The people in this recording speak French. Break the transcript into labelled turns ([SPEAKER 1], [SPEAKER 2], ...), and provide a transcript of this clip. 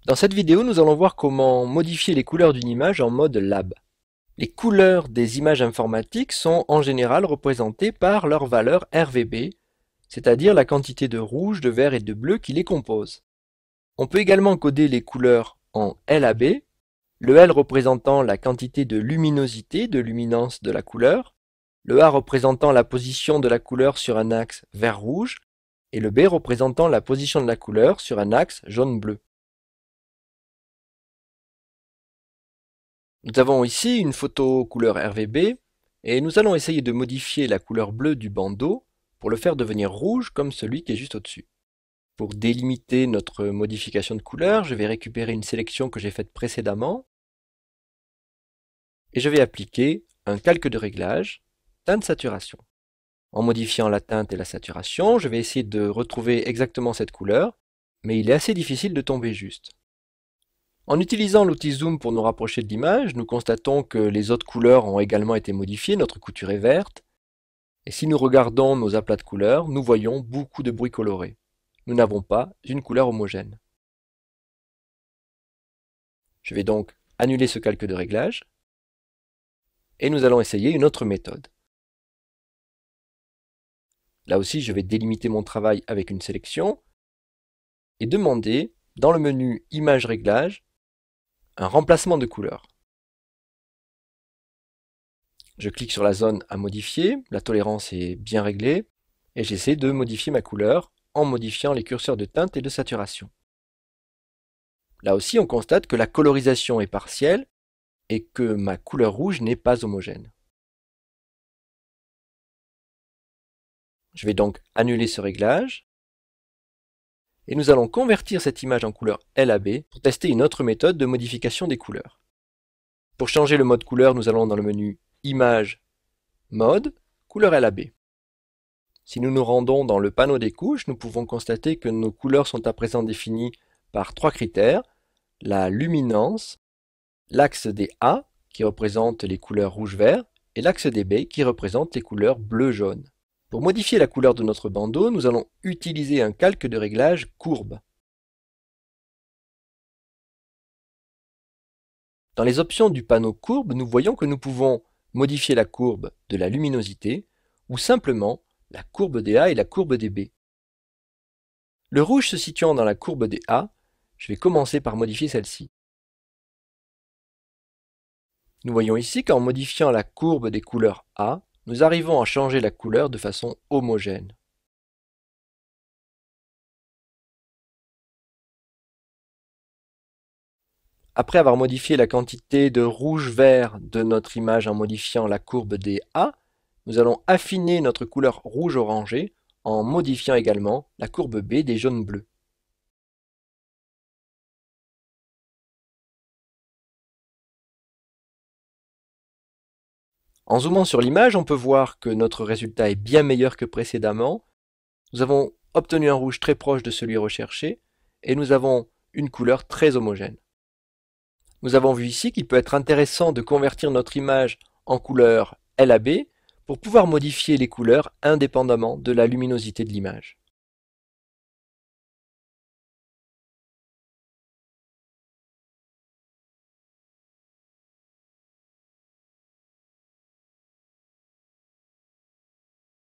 [SPEAKER 1] Dans cette vidéo, nous allons voir comment modifier les couleurs d'une image en mode lab. Les couleurs des images informatiques sont en général représentées par leur valeur RVB, c'est-à-dire la quantité de rouge, de vert et de bleu qui les compose. On peut également coder les couleurs en LAB, le L représentant la quantité de luminosité, de luminance de la couleur, le A représentant la position de la couleur sur un axe vert-rouge, et le B représentant la position de la couleur sur un axe jaune-bleu. Nous avons ici une photo couleur RVB, et nous allons essayer de modifier la couleur bleue du bandeau pour le faire devenir rouge comme celui qui est juste au-dessus. Pour délimiter notre modification de couleur, je vais récupérer une sélection que j'ai faite précédemment, et je vais appliquer un calque de réglage, teinte saturation. En modifiant la teinte et la saturation, je vais essayer de retrouver exactement cette couleur, mais il est assez difficile de tomber juste. En utilisant l'outil Zoom pour nous rapprocher de l'image, nous constatons que les autres couleurs ont également été modifiées, notre couture est verte, et si nous regardons nos aplats de couleurs, nous voyons beaucoup de bruits colorés. Nous n'avons pas une couleur homogène. Je vais donc annuler ce calque de réglage, et nous allons essayer une autre méthode. Là aussi, je vais délimiter mon travail avec une sélection, et demander, dans le menu Image Réglage, un remplacement de couleur. Je clique sur la zone à modifier, la tolérance est bien réglée, et j'essaie de modifier ma couleur en modifiant les curseurs de teinte et de saturation. Là aussi, on constate que la colorisation est partielle et que ma couleur rouge n'est pas homogène. Je vais donc annuler ce réglage, et nous allons convertir cette image en couleur LAB pour tester une autre méthode de modification des couleurs. Pour changer le mode couleur, nous allons dans le menu Image, Mode, Couleur LAB. Si nous nous rendons dans le panneau des couches, nous pouvons constater que nos couleurs sont à présent définies par trois critères: la luminance, l'axe des A, qui représente les couleurs rouge-vert, et l'axe des B, qui représente les couleurs bleu-jaune. Pour modifier la couleur de notre bandeau, nous allons utiliser un calque de réglage courbe. Dans les options du panneau courbe, nous voyons que nous pouvons modifier la courbe de la luminosité ou simplement la courbe des A et la courbe des B. Le rouge se situant dans la courbe des A, je vais commencer par modifier celle-ci. Nous voyons ici qu'en modifiant la courbe des couleurs A, nous arrivons à changer la couleur de façon homogène. Après avoir modifié la quantité de rouge-vert de notre image en modifiant la courbe des A, nous allons affiner notre couleur rouge-orangé en modifiant également la courbe B des jaunes-bleus. En zoomant sur l'image, on peut voir que notre résultat est bien meilleur que précédemment. Nous avons obtenu un rouge très proche de celui recherché et nous avons une couleur très homogène. Nous avons vu ici qu'il peut être intéressant de convertir notre image en couleur LAB pour pouvoir modifier les couleurs indépendamment de la luminosité de l'image.